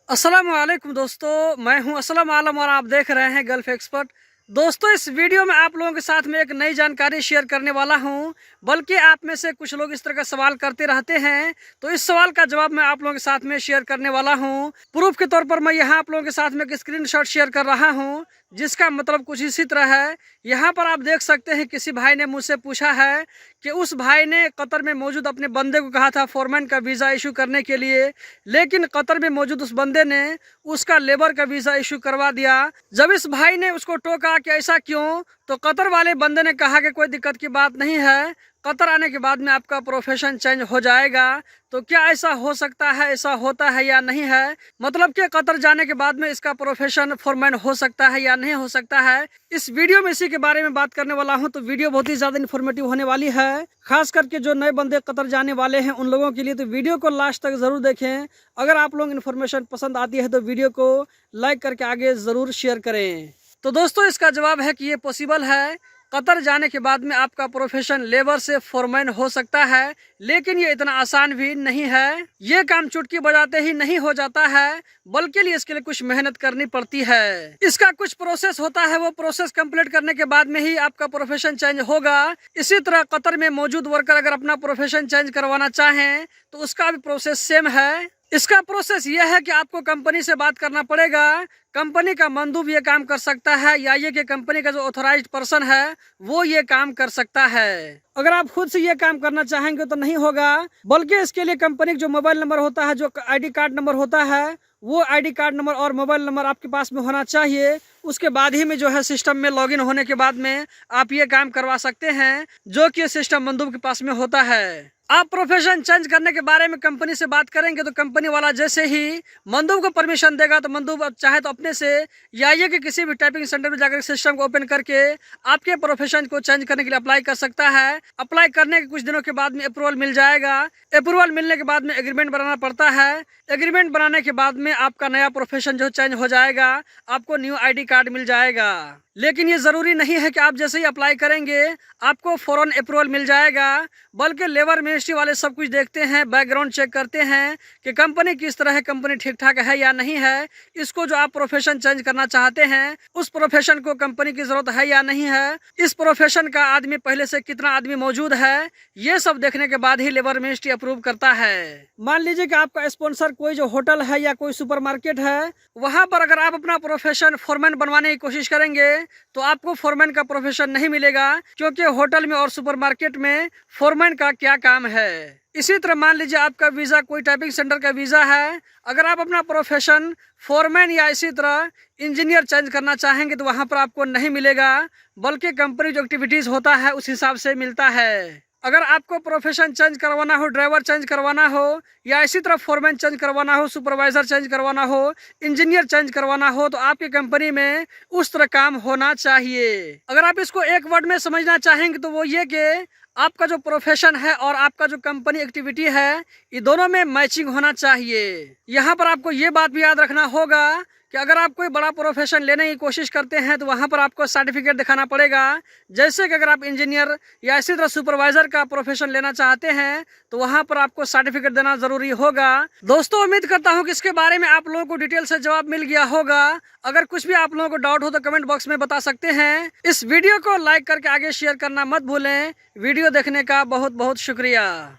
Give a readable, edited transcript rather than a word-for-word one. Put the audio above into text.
अस्सलाम वालेकुम दोस्तों, मैं हूं असलम आलम और आप देख रहे हैं गल्फ एक्सपर्ट। दोस्तों, इस वीडियो में आप लोगों के साथ में एक नई जानकारी शेयर करने वाला हूं। बल्कि आप में से कुछ लोग इस तरह का सवाल करते रहते हैं, तो इस सवाल का जवाब मैं आप लोगों के साथ में शेयर करने वाला हूं। प्रूफ के तौर पर मैं यहाँ आप लोगों के साथ में एक स्क्रीनशॉट शेयर कर रहा हूँ, जिसका मतलब कुछ इसी तरह है। यहाँ पर आप देख सकते हैं, किसी भाई ने मुझसे पूछा है कि उस भाई ने कतर में मौजूद अपने बंदे को कहा था फोरमैन का वीज़ा इशू करने के लिए, लेकिन कतर में मौजूद उस बंदे ने उसका लेबर का वीज़ा इशू करवा दिया। जब इस भाई ने उसको टोका कि ऐसा क्यों, तो कतर वाले बंदे ने कहा कि कोई दिक्कत की बात नहीं है, कतर आने के बाद में आपका प्रोफेशन चेंज हो जाएगा। तो क्या ऐसा हो सकता है, ऐसा होता है या नहीं है? मतलब कि कतर जाने के बाद में इसका प्रोफेशन फोरमैन हो सकता है या नहीं हो सकता है? इस वीडियो में इसी के बारे में बात करने वाला हूं। तो वीडियो बहुत ही ज्यादा इन्फॉर्मेटिव होने वाली है, खास करके जो नए बंदे कतर जाने वाले हैं उन लोगों के लिए। तो वीडियो को लास्ट तक जरूर देखें। अगर आप लोग इन्फॉर्मेशन पसंद आती है तो वीडियो को लाइक करके आगे जरूर शेयर करें। तो दोस्तों, इसका जवाब है कि ये पॉसिबल है। कतर जाने के बाद में आपका प्रोफेशन लेबर से फोरमैन हो सकता है, लेकिन ये इतना आसान भी नहीं है। ये काम चुटकी बजाते ही नहीं हो जाता है, बल्कि इसके लिए कुछ मेहनत करनी पड़ती है। इसका कुछ प्रोसेस होता है, वो प्रोसेस कंप्लीट करने के बाद में ही आपका प्रोफेशन चेंज होगा। इसी तरह कतर में मौजूद वर्कर अगर अपना प्रोफेशन चेंज करवाना चाहें तो उसका भी प्रोसेस सेम है। इसका प्रोसेस यह है कि आपको कंपनी से बात करना पड़ेगा। कंपनी का मंदूब ये काम कर सकता है, या ये कि कंपनी का जो ऑथराइज्ड पर्सन है वो ये काम कर सकता है। अगर आप खुद से ये काम करना चाहेंगे तो नहीं होगा, बल्कि इसके लिए कंपनी का जो मोबाइल नंबर होता है, जो आईडी कार्ड नंबर होता है, वो आईडी कार्ड नंबर और मोबाइल नंबर आपके पास में होना चाहिए। उसके बाद ही में जो है सिस्टम में लॉगिन होने के बाद में आप ये काम करवा सकते हैं, जो कि सिस्टम मंदूब के पास में होता है। आप प्रोफेशन चेंज करने के बारे में कंपनी से बात करेंगे तो कंपनी वाला जैसे ही मंदूब को परमिशन देगा, तो मंदूब चाहे तो अपने से या ये कि किसी भी टाइपिंग सेंटर में जाकर सिस्टम को ओपन करके आपके प्रोफेशन को चेंज करने के लिए अप्लाई कर सकता है। अप्लाई करने के कुछ दिनों के बाद में अप्रूवल मिल जाएगा। अप्रूवल मिलने के बाद में एग्रीमेंट बनाना पड़ता है। एग्रीमेंट बनाने के बाद में आपका नया प्रोफेशन जो चेंज हो जाएगा, आपको न्यू आईडी कार्ड मिल जाएगा। लेकिन ये जरूरी नहीं है कि आप जैसे ही अप्लाई करेंगे आपको फौरन अप्रूवल मिल जाएगा, बल्कि लेबर मिनिस्ट्री वाले सब कुछ देखते हैं, बैकग्राउंड चेक करते हैं कि कंपनी किस तरह है, कंपनी ठीक ठाक है या नहीं है। इसको जो आप प्रोफेशन चेंज करना चाहते हैं, उस प्रोफेशन को कंपनी की जरूरत है या नहीं है, इस प्रोफेशन का आदमी पहले से कितना आदमी मौजूद है, ये सब देखने के बाद ही लेबर मिनिस्ट्री अप्रूव करता है। मान लीजिए कि आपका स्पॉन्सर कोई जो होटल है या कोई सुपरमार्केट है, वहां पर अगर आप अपना प्रोफेशन फोरमैन बनवाने की कोशिश करेंगे तो आपको फोरमैन का प्रोफेशन नहीं मिलेगा, क्योंकि होटल में और सुपरमार्केट में फोरमैन का क्या काम है। इसी तरह मान लीजिए आपका वीज़ा कोई टाइपिंग सेंटर का वीज़ा है, अगर आप अपना प्रोफेशन फोरमैन या इसी तरह इंजीनियर चेंज करना चाहेंगे तो वहां पर आपको नहीं मिलेगा, बल्कि कंपनी जो एक्टिविटीज़ होता है उस हिसाब से मिलता है। अगर आपको प्रोफेशन चेंज करवाना हो, ड्राइवर चेंज करवाना हो, या इसी तरह फोरमैन चेंज करवाना हो, सुपरवाइजर चेंज करवाना हो, इंजीनियर चेंज करवाना हो, तो आपकी कंपनी में उस तरह काम होना चाहिए। अगर आप इसको एक वर्ड में समझना चाहेंगे तो वो ये कि आपका जो प्रोफेशन है और आपका जो कंपनी एक्टिविटी है, ये दोनों में मैचिंग होना चाहिए। यहाँ पर आपको ये बात भी याद रखना होगा कि अगर आप कोई बड़ा प्रोफेशन लेने की कोशिश करते हैं तो वहाँ पर आपको सर्टिफिकेट दिखाना पड़ेगा। जैसे कि अगर आप इंजीनियर या इसी तरह सुपरवाइजर का प्रोफेशन लेना चाहते हैं तो वहाँ पर आपको सर्टिफिकेट देना जरूरी होगा। दोस्तों, उम्मीद करता हूँ कि इसके बारे में आप लोगों को डिटेल से जवाब मिल गया होगा। अगर कुछ भी आप लोगों को डाउट हो तो कमेंट बॉक्स में बता सकते हैं। इस वीडियो को लाइक करके आगे शेयर करना मत भूलें। वीडियो देखने का बहुत बहुत शुक्रिया।